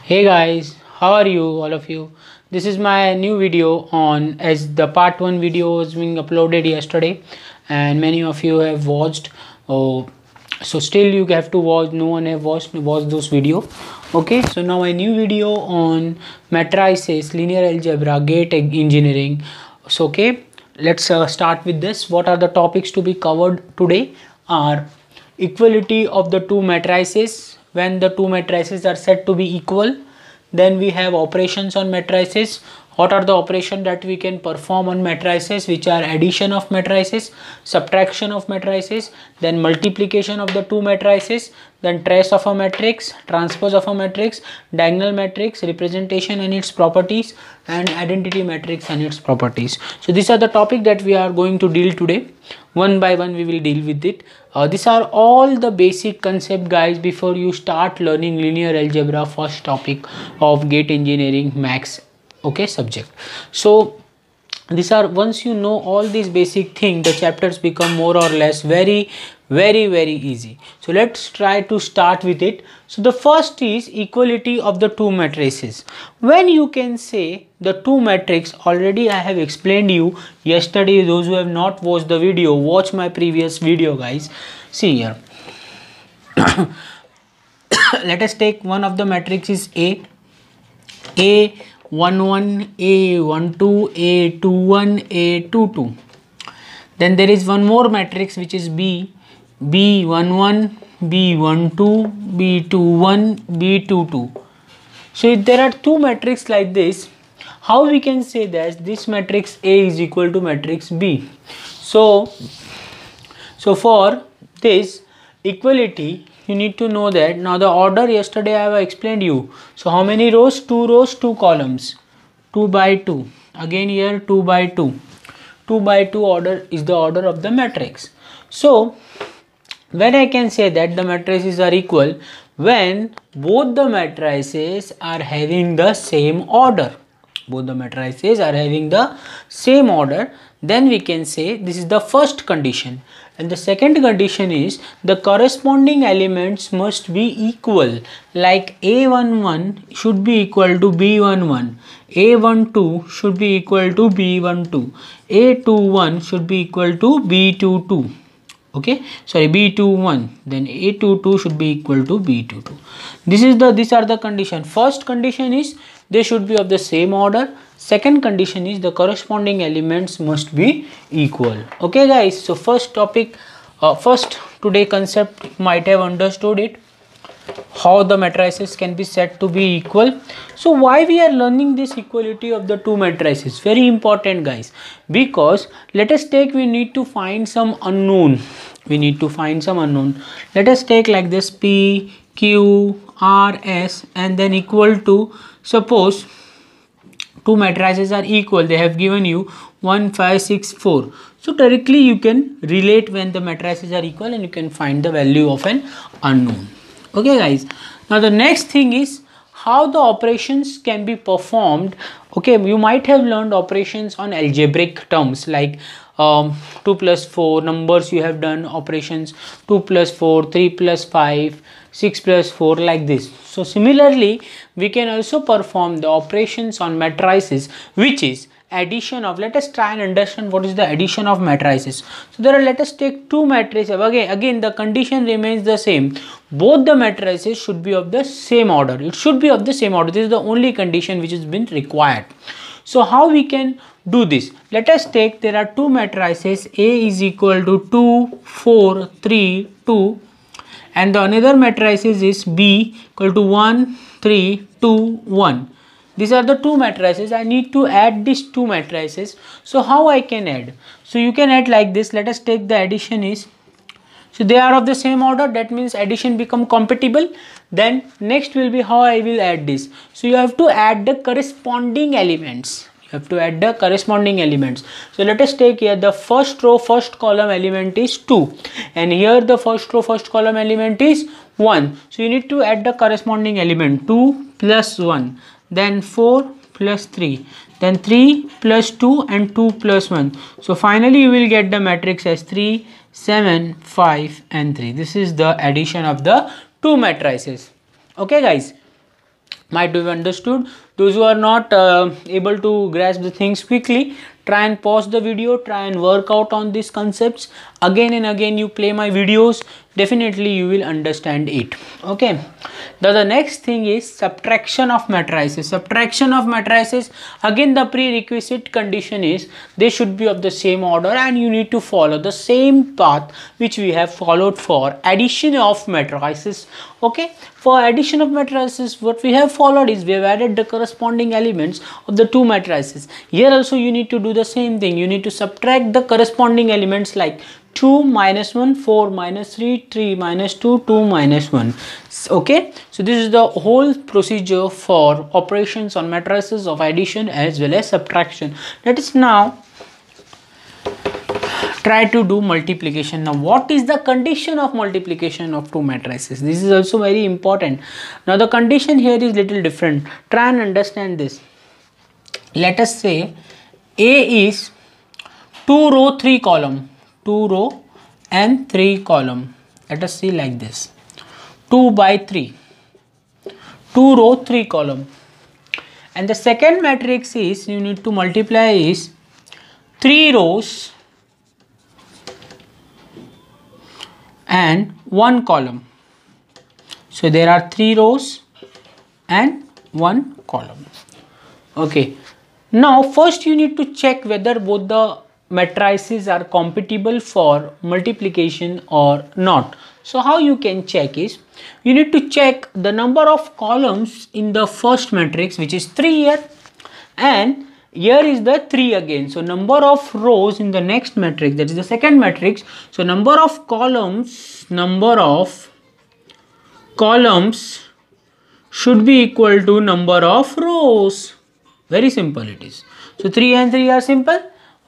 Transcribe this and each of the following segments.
Hey guys, how are you all of you? This is my new video on as the part 1 video was being uploaded yesterday and many of you have watched. So still you have to watch, no one have watched those video. Okay, so now a new video on matrices, linear algebra, gate engineering. So okay, let's start with this. What are the topics to be covered today? Are equality of the two matrices. When the two matrices are said to be equal, then we have operations on matrices. What are the operations that we can perform on matrices, which are addition of matrices, subtraction of matrices, then multiplication of the two matrices, then trace of a matrix, transpose of a matrix, diagonal matrix, representation and its properties, and identity matrix and its properties. So these are the topic that we are going to deal today. One by one we will deal with it. These are all the basic concept, guys, before you start learning linear algebra, first topic of gate engineering max, okay, subject. So these are, once you know all these basic things, the chapters become more or less very easy. So let's try to start with it. So the first is equality of the two matrices. When you can say the two matrix, already I have explained you yesterday. Those who have not watched the video, watch my previous video, guys. See here. Let us take one of the matrices A11, A12, A21, A22. Then there is one more matrix which is B11, B12, B21, B22. So if there are two matrices like this, how we can say that this matrix A is equal to matrix B? So for this equality, you need to know that now the order yesterday I have explained you. So how many rows? 2 rows, 2 columns, 2 by 2. Again here 2 by 2. 2 by 2 order is the order of the matrix. So when I can say that the matrices are equal, when both the matrices are having the same order. Both the matrices are having the same order, then we can say this is the first condition. And the second condition is the corresponding elements must be equal, like A11 should be equal to B11, A12 should be equal to B12, A21 should be equal to B22. Okay, sorry, B21, then A22 should be equal to B22. These are the condition. First condition is they should be of the same order. Second condition is the corresponding elements must be equal. Okay guys, so first topic, first today concept, you might have understood it, how the matrices can be said to be equal. So why we are learning this equality of the two matrices? Very important, guys, because let us take, we need to find some unknown. Let us take like this, P, Q, R, S, and then equal to, suppose two matrices are equal, they have given you 1, 5, 6, 4. So directly you can relate when the matrices are equal and you can find the value of an unknown. Okay guys, now the next thing is how the operations can be performed. Okay, you might have learned operations on algebraic terms like 2 plus 4 numbers, you have done operations 2 plus 4, 3 plus 5, 6 plus 4, like this. So similarly we can also perform the operations on matrices, which is addition of, let us try and understand what is the addition of matrices. So there are, let us take two matrices. Again the condition remains the same, both the matrices should be of the same order. It should be of the same order. This is the only condition which has been required. So how we can do this? Let us take, there are two matrices, A is equal to 2, 4, 3, 2, and the another matrices is B equal to 1, 3, 2, 1. These are the two matrices. I need to add these two matrices. So how I can add? So you can add like this. Let us take the addition is, so they are of the same order, that means addition become compatible. Then next will be how I will add this. So you have to add the corresponding elements. So let us take here the first row, first column element is 2, and here the first row, first column element is 1. So you need to add the corresponding element, 2 plus 1, then 4 plus 3, then 3 plus 2, and 2 plus 1. So finally you will get the matrix as 3, 7, 5 and 3. This is the addition of the two matrices. Okay guys, Might have understood. Those who are not able to grasp the things quickly, try and pause the video, try and work out on these concepts again and again. You play my videos, definitely you will understand it. Okay, now the next thing is subtraction of matrices. Subtraction of matrices, again the prerequisite condition is they should be of the same order and you need to follow the same path which we have followed for addition of matrices. Okay, for addition of matrices, what we have followed is we have added the corresponding elements of the two matrices. Here also you need to do the same thing. You need to subtract the corresponding elements like 2 minus 1, 4 minus 3, 3 minus 2, 2 minus 1. Okay, so this is the whole procedure for operations on matrices of addition as well as subtraction. Let us now try to do multiplication. Now what is the condition of multiplication of two matrices? This is also very important. Now the condition here is little different. Try and understand this. Let us say A is 2 row 3 column, 2 row and 3 column. Let us see like this, 2 by 3, 2 row 3 column, and the second matrix is you need to multiply is 3 rows and 1 column. So there are 3 rows and 1 column. Okay, now first you need to check whether both the matrices are compatible for multiplication or not. So how you can check is you need to check the number of columns in the first matrix, which is 3 here, and here is the 3 again. So number of rows in the next matrix, that is the second matrix. So number of columns should be equal to number of rows. Very simple it is. So 3 and 3 are simple.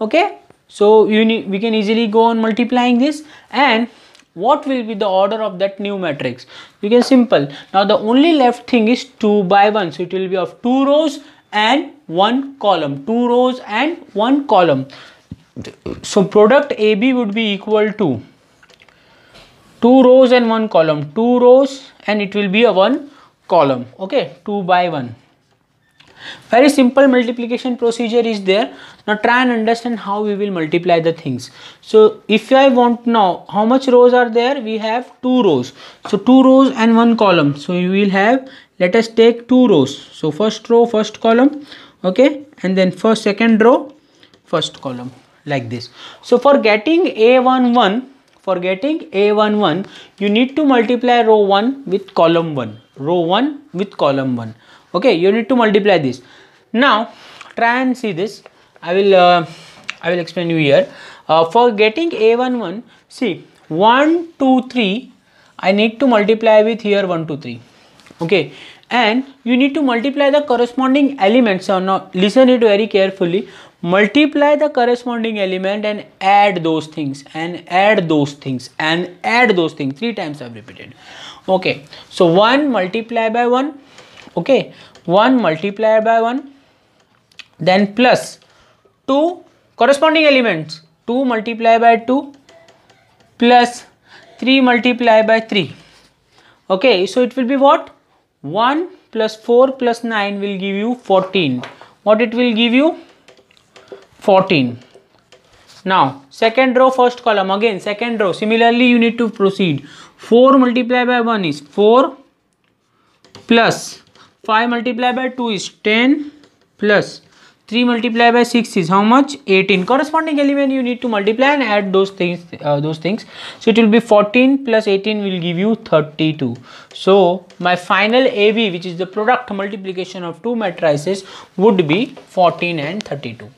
Okay, so we can easily go on multiplying this. And what will be the order of that new matrix? We can simple. Now the only left thing is 2 by 1. So it will be of 2 rows and 1 column, 2 rows and 1 column. So product AB would be equal to 2 rows and 1 column, 2 rows and it will be a 1 column. Okay, 2 by 1. Very simple multiplication procedure is there. Now try and understand how we will multiply the things. So if I want to know how much rows are there, we have 2 rows. So 2 rows and 1 column. So you will have, let us take 2 rows. So first row, first column. Okay, and then first, second row, first column, like this. So for getting A11, you need to multiply row 1 with column 1, row 1 with column 1. Okay, you need to multiply this. Now try and see this. I will explain you here. For getting A11, see 1, 2, 3, I need to multiply with here 1, 2, 3. Okay, and you need to multiply the corresponding elements. So now listen it very carefully. Multiply the corresponding element and add those things and add those things and add those things. 3 times I have repeated. Okay, so 1 multiply by 1. Okay, 1 multiplied by 1, then plus 2 corresponding elements, 2 multiplied by 2 plus 3 multiplied by 3. Okay, so it will be what? 1 plus 4 plus 9 will give you 14. What it will give you? 14. Now second row, first column, again second row, similarly you need to proceed. 4 multiplied by 1 is 4 plus 5 multiplied by 2 is 10 plus 3 multiplied by 6 is how much? 18. Corresponding element you need to multiply and add those things. So it will be 14 plus 18 will give you 32. So my final AB, which is the product multiplication of two matrices, would be 14 and 32.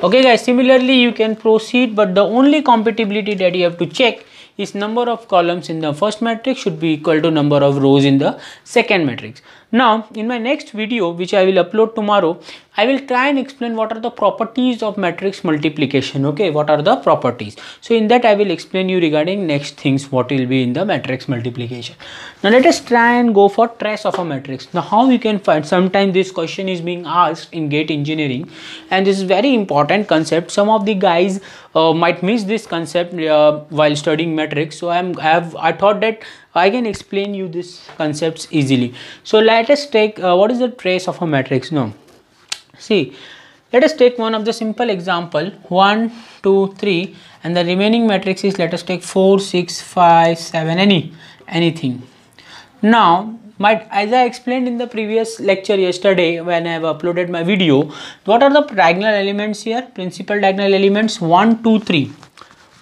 Okay guys, similarly you can proceed, but the only compatibility that you have to check is number of columns in the first matrix should be equal to number of rows in the second matrix. Now in my next video, which I will upload tomorrow, I will try and explain what are the properties of matrix multiplication. Okay, what are the properties? So in that I will explain you regarding next things what will be in the matrix multiplication. Now let us try and go for trace of a matrix. Now how you can find? Sometimes this question is being asked in GATE engineering, and this is very important concept. Some of the guys might miss this concept while studying matrix. So I thought that I can explain you this concepts easily. So let us take what is the trace of a matrix now. See, let us take one of the simple example 1 2 3 and the remaining matrices let us take 4 6 5 7 anything. Now as I explained in the previous lecture yesterday when I have uploaded my video, what are the diagonal elements here? Principal diagonal elements 1 2 3.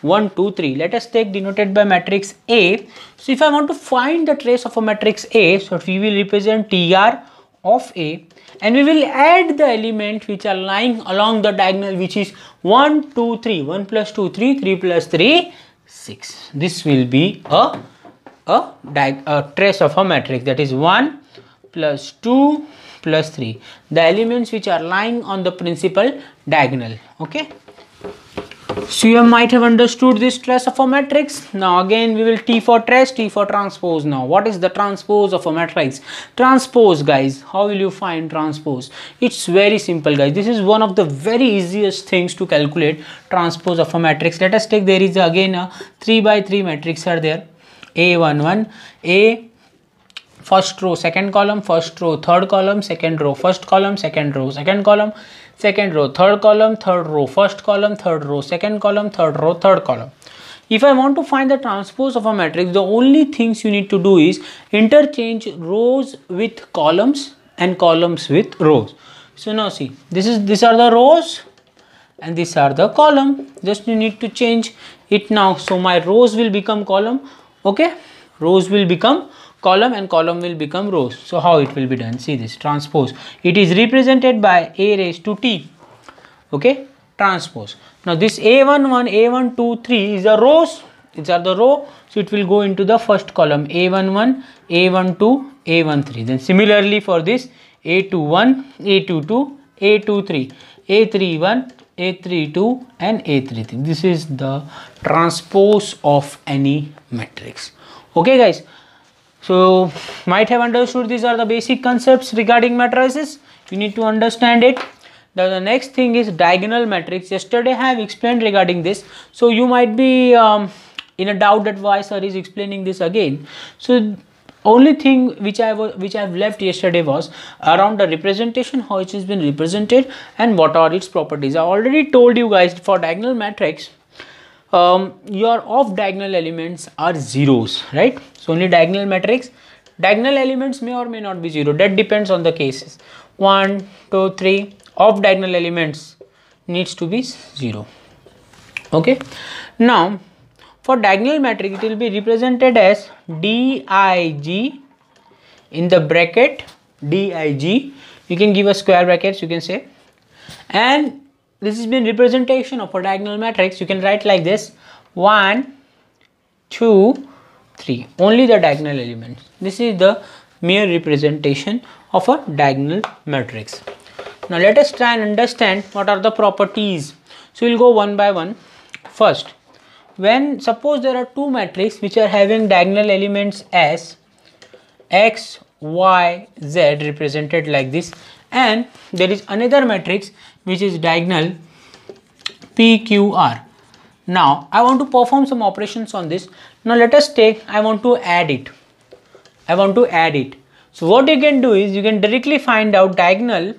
1 2 3. Let us take denoted by matrix A. So if I want to find the trace of a matrix A, so we will represent TR of A and we will add the element which are lying along the diagonal, which is 1 2 3. 1 plus 2 3, 3 plus 3 6. This will be a trace of a matrix, that is 1 plus 2 plus 3, the elements which are lying on the principal diagonal. Okay, so you might have understood this trace of a matrix. Now again we will T for trace, T for transpose. Now what is the transpose of a matrix? Transpose, guys, how will you find transpose? It's very simple, guys. This is one of the very easiest things to calculate transpose of a matrix. Let us take, there is again a 3 by 3 matrix are there. A11, A first row second column, first row third column, second row first column, second row second column, second row third column, third row first column, third row second column, third row third column. If I want to find the transpose of a matrix, the only things you need to do is interchange rows with columns and columns with rows. So now see, these are the rows and these are the column. Just you need to change it now. So my rows will become column. Okay, rows will become column and column will become rows. So how it will be done? See this transpose. It is represented by A raised to T. Okay, transpose. Now this A11, A1, 2, 3 is the rows. These are the row. So it will go into the first column A11, A12, A13. Then similarly for this A21, A22, A23, A31, A32 and A33. This is the transpose of any matrix. Okay, guys. So might have understood these are the basic concepts regarding matrices. You need to understand it. Now the next thing is diagonal matrix. Yesterday I have explained regarding this. So you might be in a doubt that why sir is explaining this again. So only thing which I have left yesterday was around the representation, how it has been represented and what are its properties. I already told you guys for diagonal matrix, your off diagonal elements are zeros, right? So only diagonal matrix, diagonal elements may or may not be zero. That depends on the cases. 1, 2, 3, off diagonal elements needs to be 0. Okay. Now for diagonal matrix, it will be represented as DIG in the bracket DIG. You can give a square brackets, you can say. And this has been representation of a diagonal matrix. You can write like this: 1, 2, 3. Only the diagonal elements. This is the mere representation of a diagonal matrix. Now let us try and understand what are the properties. So we'll go one by one. First, when suppose there are two matrices which are having diagonal elements as x, y, z represented like this, and there is another matrix which is diagonal p, q, r. Now I want to perform some operations on this. Now let us take, I want to add it. So what you can do is you can directly find out diagonal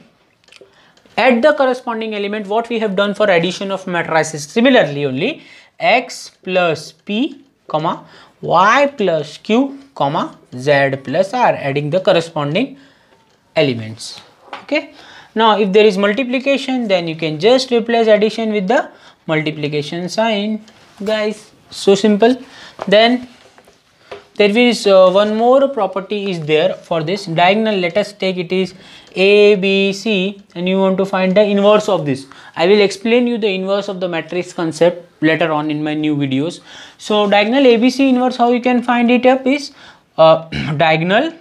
at the corresponding element, what we have done for addition of matrices. Similarly only x plus p comma y plus q comma z plus r, adding the corresponding elements. Okay. Now if there is multiplication, then you can just replace addition with the multiplication sign, guys. So simple. Then there is one more property is there for this diagonal. Let us take it is A, B, C, and you want to find the inverse of this. I will explain you the inverse of the matrix concept later on in my new videos. So diagonal ABC inverse, how you can find it up is diagonal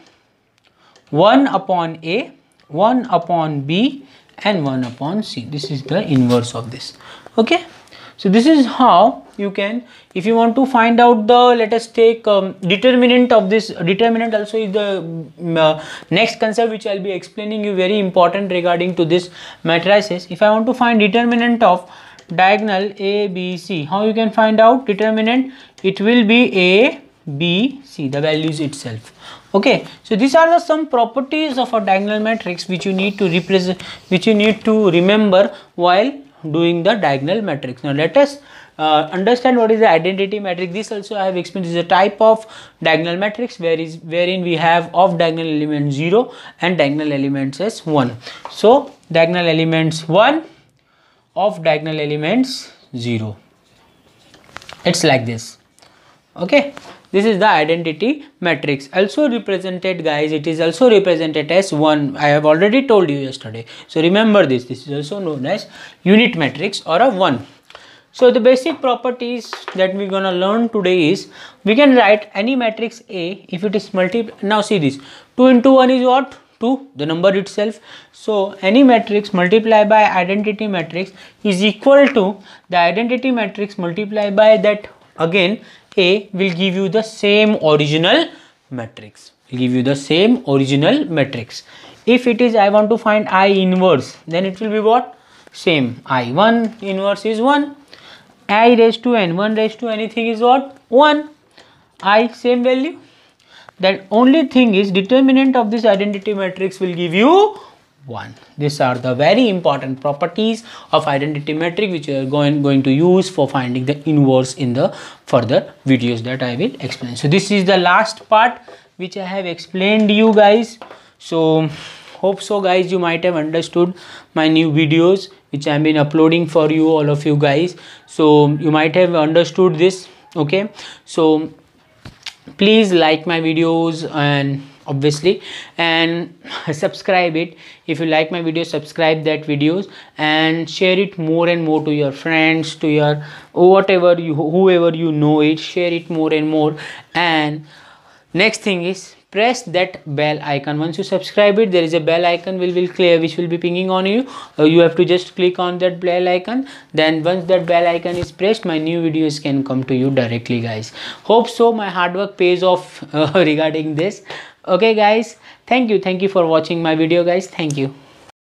1 upon A, 1 upon B and 1 upon C. This is the inverse of this. Okay. So this is how you can, if you want to find out the, let us take determinant of this. Determinant also is the next concept which I will be explaining you, very important regarding to this matrices. If I want to find determinant of diagonal A, B, C, how you can find out determinant? It will be A B, C, the values itself. Okay, so these are the some properties of a diagonal matrix which you need to represent, which you need to remember while doing the diagonal matrix. Now let us understand what is the identity matrix. This also I have explained. This is a type of diagonal matrix wherein we have of diagonal element 0 and diagonal elements as 1. So diagonal elements 1, of diagonal elements 0. It's like this. Okay, this is the identity matrix. Also represented, guys, it is also represented as 1. I have already told you yesterday. So remember this. This is also known as unit matrix or a 1. So the basic properties that we're gonna learn today is we can write any matrix A if it is multiplied. Now see this, 2 into 1 is what? 2, the number itself. So any matrix multiplied by identity matrix is equal to the identity matrix multiplied by that again A will give you the same original matrix. Will give you the same original matrix. If it is I want to find I inverse, then it will be what? Same. I1 inverse is 1. I raised to n, 1 raised to anything is what? 1. I same value. That only thing is determinant of this identity matrix will give you 1. These are the very important properties of identity matrix which you are going to use for finding the inverse in the further videos that I will explain. So this is the last part which I have explained you guys. So hope so guys you might have understood my new videos which I have been uploading for you, all of you guys. So you might have understood this. Okay, so please like my videos and obviously and subscribe it. If you like my video, subscribe that videos and share it more and more to your friends, to your whatever you, whoever you know it, share it more and more. And next thing is press that bell icon. Once you subscribe it, there is a bell icon will clear which will be pinging on you. You have to just click on that bell icon. Then once that bell icon is pressed, my new videos can come to you directly, guys. Hope so my hard work pays off regarding this. Okay guys, thank you for watching my video, guys. Thank you.